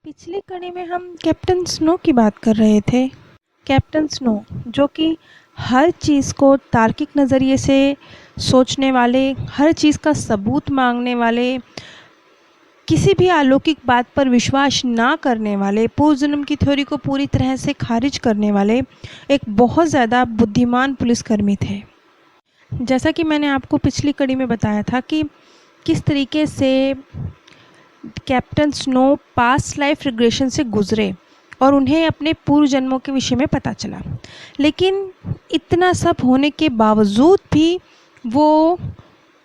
पिछली कड़ी में हम कैप्टन स्नो की बात कर रहे थे। कैप्टन स्नो जो कि हर चीज़ को तार्किक नज़रिए से सोचने वाले, हर चीज़ का सबूत मांगने वाले, किसी भी अलौकिक बात पर विश्वास ना करने वाले, पूर्व जन्म की थ्योरी को पूरी तरह से खारिज करने वाले एक बहुत ज़्यादा बुद्धिमान पुलिसकर्मी थे। जैसा कि मैंने आपको पिछली कड़ी में बताया था कि किस तरीके से captain snow past life regression से गुजरे और उन्हें अपने पूर्व जन्मों के विषय में पता चला, लेकिन इतना सब होने के बावजूद भी वो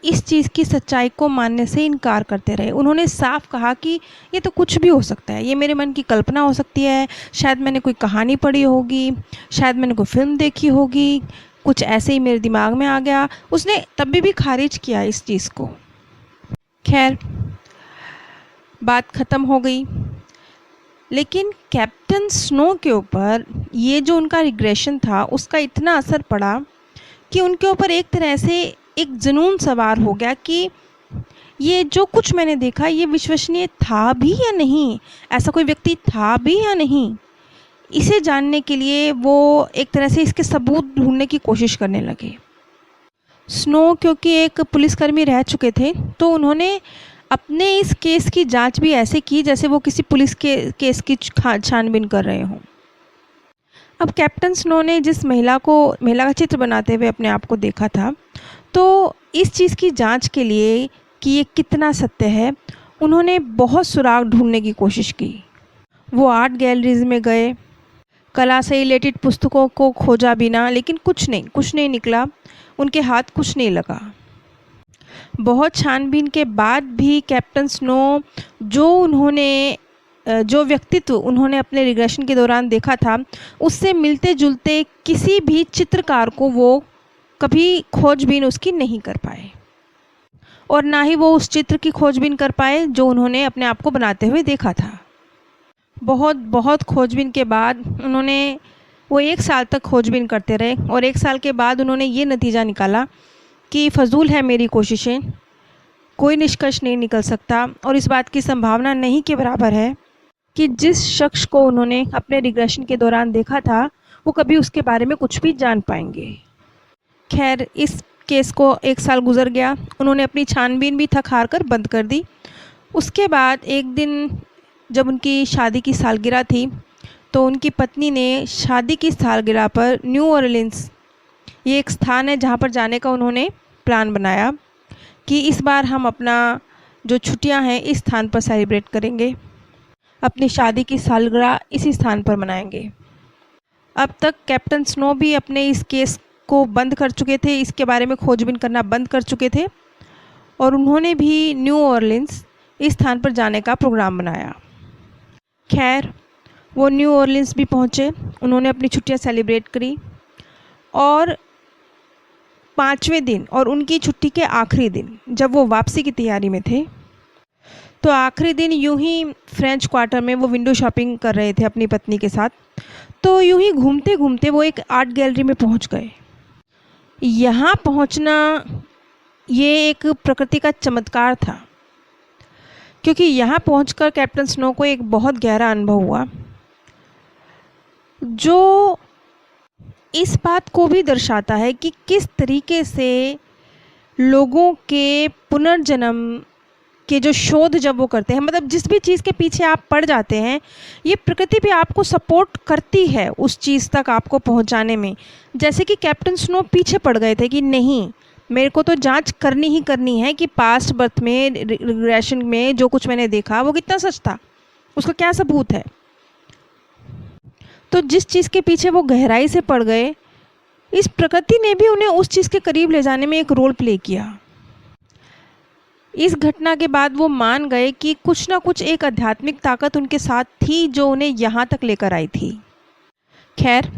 इस चीज़ की सच्चाई को मानने से इनकार करते रहे। उन्होंने साफ कहा कि ये तो कुछ भी हो सकता है, ये मेरे मन की कल्पना हो सकती है, शायद मैंने कोई कहानी पढ़ी होगी, शायद मैंने कोई फिल्म देखी होगी, कुछ ऐसे ही मेरे दिमाग में आ गया। उसने तभी भी खारिज किया इस चीज़ को। खैर, बात ख़त्म हो गई, लेकिन कैप्टन स्नो के ऊपर ये जो उनका रिग्रेशन था उसका इतना असर पड़ा कि उनके ऊपर एक तरह से एक जुनून सवार हो गया कि ये जो कुछ मैंने देखा ये विश्वसनीय था भी या नहीं, ऐसा कोई व्यक्ति था भी या नहीं। इसे जानने के लिए वो एक तरह से इसके सबूत ढूंढने की कोशिश करने लगे। स्नो क्योंकि एक पुलिसकर्मी रह चुके थे तो उन्होंने अपने इस केस की जांच भी ऐसे की जैसे वो किसी पुलिस के केस की छानबीन कर रहे हों। अब कैप्टन स्नो ने जिस महिला का चित्र बनाते हुए अपने आप को देखा था, तो इस चीज़ की जांच के लिए कि ये कितना सत्य है, उन्होंने बहुत सुराग ढूंढने की कोशिश की। वो आर्ट गैलरीज में गए, कला से रिलेटेड पुस्तकों को खोजा बिना, लेकिन कुछ नहीं निकला, उनके हाथ कुछ नहीं लगा। बहुत छानबीन के बाद भी कैप्टन स्नो जो व्यक्तित्व उन्होंने अपने रिग्रेशन के दौरान देखा था उससे मिलते जुलते किसी भी चित्रकार को वो कभी खोजबीन उसकी नहीं कर पाए, और ना ही वो उस चित्र की खोजबीन कर पाए जो उन्होंने अपने आप को बनाते हुए देखा था। बहुत खोजबीन के बाद वो 1 साल तक खोजबीन करते रहे, और 1 साल के बाद उन्होंने ये नतीजा निकाला कि फ़जूल है मेरी कोशिशें, कोई निष्कर्ष नहीं निकल सकता, और इस बात की संभावना नहीं के बराबर है कि जिस शख्स को उन्होंने अपने रिग्रेशन के दौरान देखा था वो कभी उसके बारे में कुछ भी जान पाएंगे। खैर, इस केस को 1 साल गुजर गया, उन्होंने अपनी छानबीन भी थक हार कर बंद कर दी। उसके बाद एक दिन जब उनकी शादी की सालगिरह थी तो उनकी पत्नी ने शादी की सालगिरह पर न्यू ऑरलिन्स, ये एक स्थान है जहाँ पर जाने का उन्होंने प्लान बनाया कि इस बार हम अपना जो छुट्टियां हैं इस स्थान पर सेलिब्रेट करेंगे, अपनी शादी की सालगिरह इसी स्थान पर मनाएंगे। अब तक कैप्टन स्नो भी अपने इस केस को बंद कर चुके थे, इसके बारे में खोजबीन करना बंद कर चुके थे, और उन्होंने भी न्यू ऑरलिन्स इस स्थान पर जाने का प्रोग्राम बनाया। खैर, वो न्यू ऑरलिन्स भी पहुँचे, उन्होंने अपनी छुट्टियां सेलिब्रेट करी, और 5वें दिन और उनकी छुट्टी के आखिरी दिन जब वो वापसी की तैयारी में थे, तो आखिरी दिन यूं ही फ्रेंच क्वार्टर में वो विंडो शॉपिंग कर रहे थे अपनी पत्नी के साथ, तो यूं ही घूमते घूमते वो एक आर्ट गैलरी में पहुंच गए। यहाँ पहुंचना ये एक प्रकृति का चमत्कार था, क्योंकि यहाँ पहुंचकर कैप्टन स्नो को एक बहुत गहरा अनुभव हुआ जो इस बात को भी दर्शाता है कि किस तरीके से लोगों के पुनर्जन्म के जो शोध जब वो करते हैं, मतलब जिस भी चीज़ के पीछे आप पड़ जाते हैं, ये प्रकृति भी आपको सपोर्ट करती है उस चीज़ तक आपको पहुंचाने में। जैसे कि कैप्टन स्नो पीछे पड़ गए थे कि नहीं, मेरे को तो जांच करनी ही करनी है कि पास्ट बर्थ में, रिग्रेशन में जो कुछ मैंने देखा वो कितना सच था, उसका क्या सबूत है। तो जिस चीज़ के पीछे वो गहराई से पड़ गए, इस प्रकृति ने भी उन्हें उस चीज़ के करीब ले जाने में एक रोल प्ले किया। इस घटना के बाद वो मान गए कि कुछ ना कुछ एक आध्यात्मिक ताकत उनके साथ थी जो उन्हें यहाँ तक लेकर आई थी। खैर,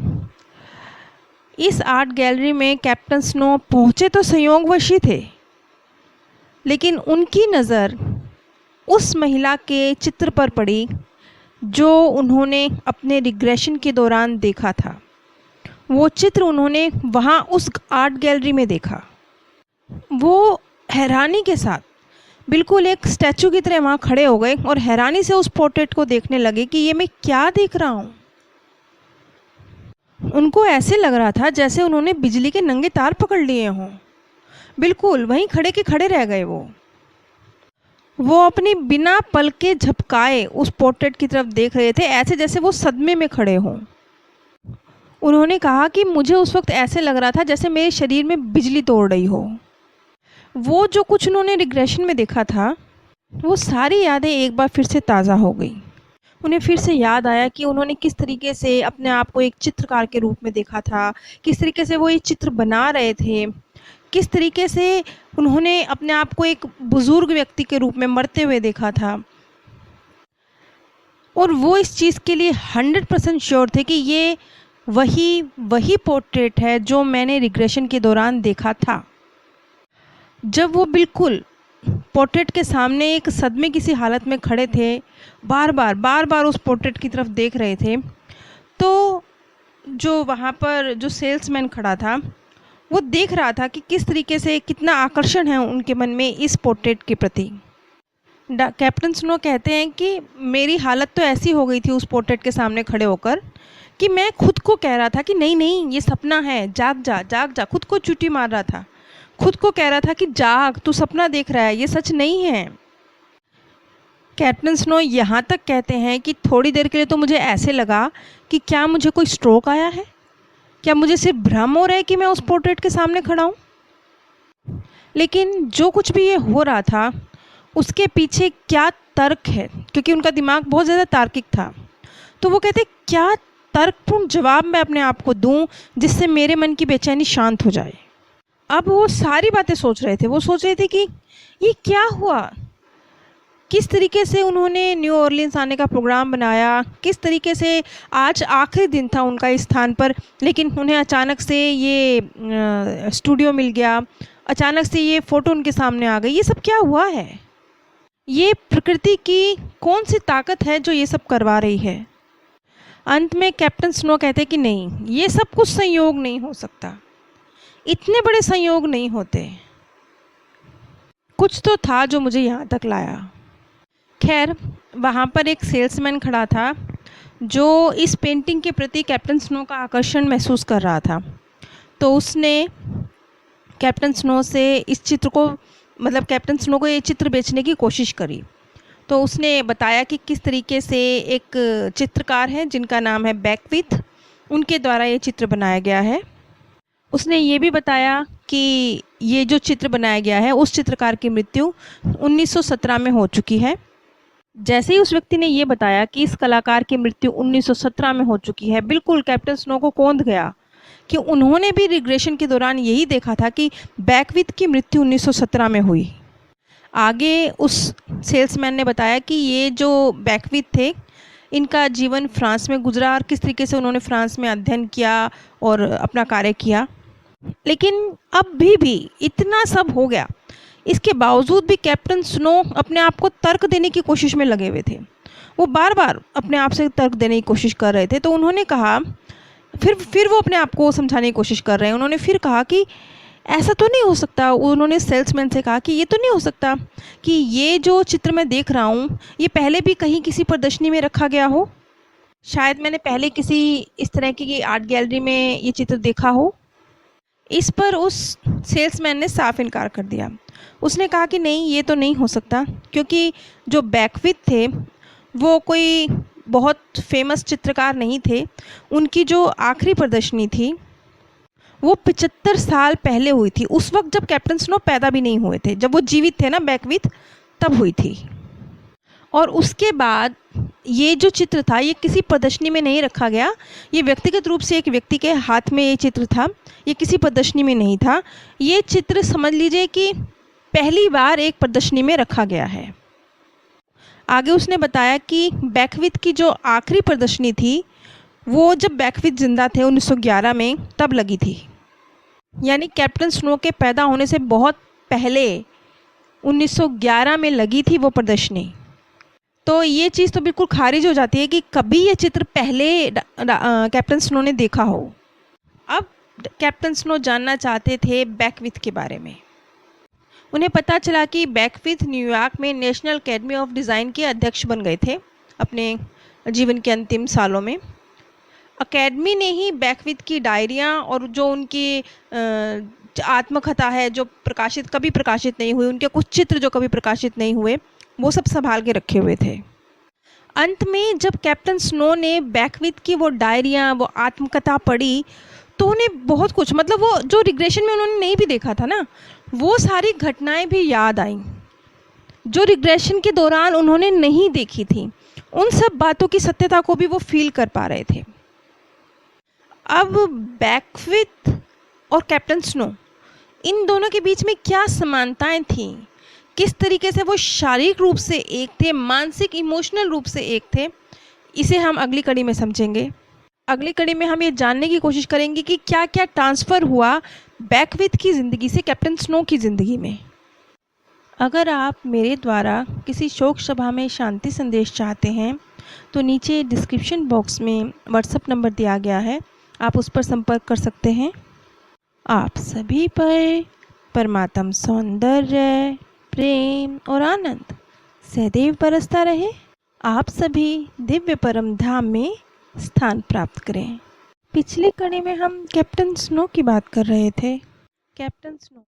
इस आर्ट गैलरी में कैप्टन स्नो पहुँचे तो संयोगवश ही थे, लेकिन उनकी नज़र उस महिला के चित्र पर पड़ी जो उन्होंने अपने रिग्रेशन के दौरान देखा था। वो चित्र उन्होंने वहाँ उस आर्ट गैलरी में देखा। वो हैरानी के साथ बिल्कुल एक स्टैचू की तरह वहाँ खड़े हो गए और हैरानी से उस पोर्ट्रेट को देखने लगे कि ये मैं क्या देख रहा हूँ। उनको ऐसे लग रहा था जैसे उन्होंने बिजली के नंगे तार पकड़ लिए हों। बिल्कुल वहीं खड़े के खड़े रह गए वो अपनी बिना पलके झपकाए उस पोर्ट्रेट की तरफ देख रहे थे, ऐसे जैसे वो सदमे में खड़े हों। उन्होंने कहा कि मुझे उस वक्त ऐसे लग रहा था जैसे मेरे शरीर में बिजली तोड़ रही हो। वो जो कुछ उन्होंने रिग्रेशन में देखा था, वो सारी यादें एक बार फिर से ताज़ा हो गई। उन्हें फिर से याद आया कि उन्होंने किस तरीके से अपने आप को एक चित्रकार के रूप में देखा था, किस तरीके से वो ये चित्र बना रहे थे, किस तरीके से उन्होंने अपने आप को एक बुज़ुर्ग व्यक्ति के रूप में मरते हुए देखा था। और वो इस चीज़ के लिए 100% श्योर थे कि ये वही पोर्ट्रेट है जो मैंने रिग्रेशन के दौरान देखा था। जब वो बिल्कुल पोर्ट्रेट के सामने एक सदमे की सी हालत में खड़े थे, बार बार उस पोर्ट्रेट की तरफ देख रहे थे, तो जो वहाँ पर जो सेल्समैन खड़ा था वो देख रहा था कि किस तरीके से कितना आकर्षण है उनके मन में इस पोर्ट्रेट के प्रति। कैप्टन स्नो कहते हैं कि मेरी हालत तो ऐसी हो गई थी उस पोर्ट्रेट के सामने खड़े होकर कि मैं खुद को कह रहा था कि नहीं ये सपना है, जाग जा, खुद को चुटी मार रहा था, खुद को कह रहा था कि जाग, तू सपना देख रहा है, ये सच नहीं है। कैप्टन स्नो यहाँ तक कहते हैं कि थोड़ी देर के लिए तो मुझे ऐसे लगा कि क्या मुझे कोई स्ट्रोक आया है, क्या मुझे सिर्फ भ्रम हो रहा है कि मैं उस पोर्ट्रेट के सामने खड़ा हूँ। लेकिन जो कुछ भी ये हो रहा था उसके पीछे क्या तर्क है, क्योंकि उनका दिमाग बहुत ज़्यादा तार्किक था, तो वो कहते क्या तर्कपूर्ण जवाब मैं अपने आप को दूं जिससे मेरे मन की बेचैनी शांत हो जाए। अब वो सारी बातें सोच रहे थे। वो सोच रहे थे कि ये क्या हुआ, किस तरीके से उन्होंने न्यू ऑरलिन्स आने का प्रोग्राम बनाया, किस तरीके से आज आखिरी दिन था उनका इस स्थान पर, लेकिन उन्हें अचानक से ये स्टूडियो मिल गया, अचानक से ये फ़ोटो उनके सामने आ गई। ये सब क्या हुआ है, ये प्रकृति की कौन सी ताकत है जो ये सब करवा रही है। अंत में कैप्टन स्नो कहते कि नहीं, ये सब कुछ संयोग नहीं हो सकता, इतने बड़े संयोग नहीं होते, कुछ तो था जो मुझे यहाँ तक लाया। खैर वहाँ पर एक सेल्समैन खड़ा था जो इस पेंटिंग के प्रति कैप्टन स्नो का आकर्षण महसूस कर रहा था, तो उसने कैप्टन स्नो से इस चित्र को कैप्टन स्नो को ये चित्र बेचने की कोशिश करी। तो उसने बताया कि किस तरीके से एक चित्रकार है जिनका नाम है बैकविथ, उनके द्वारा ये चित्र बनाया गया है। उसने ये भी बताया कि ये जो चित्र बनाया गया है उस चित्रकार की मृत्यु 1917 में हो चुकी है। जैसे ही उस व्यक्ति ने ये बताया कि इस कलाकार की मृत्यु 1917 में हो चुकी है, बिल्कुल कैप्टन स्नो को कौंध गया कि उन्होंने भी रिग्रेशन के दौरान यही देखा था कि बैकविथ की मृत्यु 1917 में हुई। आगे उस सेल्समैन ने बताया कि ये जो बैकविथ थे इनका जीवन फ्रांस में गुजरा और किस तरीके से उन्होंने फ्रांस में अध्ययन किया और अपना कार्य किया। लेकिन अब भी इतना सब हो गया, इसके बावजूद भी कैप्टन स्नो अपने आप को तर्क देने की कोशिश में लगे हुए थे। वो बार बार अपने आप से तर्क देने की कोशिश कर रहे थे। तो उन्होंने कहा, फिर वो अपने आप को समझाने की कोशिश कर रहे हैं। उन्होंने फिर कहा कि ऐसा तो नहीं हो सकता, उन्होंने सेल्समैन से कहा कि ये तो नहीं हो सकता कि ये जो चित्र मैं देख रहा हूँ ये पहले भी कहीं किसी प्रदर्शनी में रखा गया हो, शायद मैंने पहले किसी इस तरह की आर्ट गैलरी में ये चित्र देखा हो। इस पर उस सेल्समैन ने साफ इनकार कर दिया। उसने कहा कि नहीं, ये तो नहीं हो सकता, क्योंकि जो बैकविथ थे वो कोई बहुत फेमस चित्रकार नहीं थे। उनकी जो आखिरी प्रदर्शनी थी वो 75 साल पहले हुई थी, उस वक्त जब कैप्टन स्नो पैदा भी नहीं हुए थे, जब वो जीवित थे ना बैकविथ, तब हुई थी। और उसके बाद ये जो चित्र था ये किसी प्रदर्शनी में नहीं रखा गया, ये व्यक्तिगत रूप से एक व्यक्ति के हाथ में ये चित्र था, ये किसी प्रदर्शनी में नहीं था। ये चित्र समझ लीजिए कि पहली बार एक प्रदर्शनी में रखा गया है। आगे उसने बताया कि बैकविथ की जो आखिरी प्रदर्शनी थी वो जब बैकविथ जिंदा थे 1911 में, तब लगी थी, यानी कैप्टन स्नो के पैदा होने से बहुत पहले 1911 में लगी थी वो प्रदर्शनी। तो ये चीज़ तो बिल्कुल खारिज हो जाती है कि कभी ये चित्र पहले कैप्टन स्नो ने देखा हो। अब कैप्टन स्नो जानना चाहते थे बैकविथ के बारे में। उन्हें पता चला कि बैकविथ न्यूयॉर्क में नेशनल एकेडमी ऑफ डिज़ाइन के अध्यक्ष बन गए थे अपने जीवन के अंतिम सालों में। अकेडमी ने ही बैकविथ की डायरियाँ और जो उनकी आत्मकथा है जो कभी प्रकाशित नहीं हुई, उनके कुछ चित्र जो कभी प्रकाशित नहीं हुए, वो सब संभाल के रखे हुए थे। अंत में जब कैप्टन स्नो ने बैकविथ की वो डायरियाँ, वो आत्मकथा पढ़ी तो उन्हें बहुत कुछ, मतलब वो जो रिग्रेशन में उन्होंने नहीं भी देखा था ना, वो सारी घटनाएं भी याद आईं जो रिग्रेशन के दौरान उन्होंने नहीं देखी थी। उन सब बातों की सत्यता को भी वो फील कर पा रहे थे। अब बैकविथ और कैप्टन स्नो, इन दोनों के बीच में क्या समानताएं थीं, किस तरीके से वो शारीरिक रूप से एक थे, मानसिक इमोशनल रूप से एक थे, इसे हम अगली कड़ी में समझेंगे। अगली कड़ी में हम ये जानने की कोशिश करेंगे कि क्या क्या ट्रांसफ़र हुआ बैकविथ की ज़िंदगी से कैप्टन स्नो की ज़िंदगी में। अगर आप मेरे द्वारा किसी शोक सभा में शांति संदेश चाहते हैं तो नीचे डिस्क्रिप्शन बॉक्स में व्हाट्सएप नंबर दिया गया है, आप उस पर संपर्क कर सकते हैं। आप सभी पर परमात्म सौंदर्य, प्रेम और आनंद सदैव बरसता रहे। आप सभी दिव्य परम धाम में स्थान प्राप्त करें। पिछली कड़ी में हम कैप्टन स्नो की बात कर रहे थे। Captain snow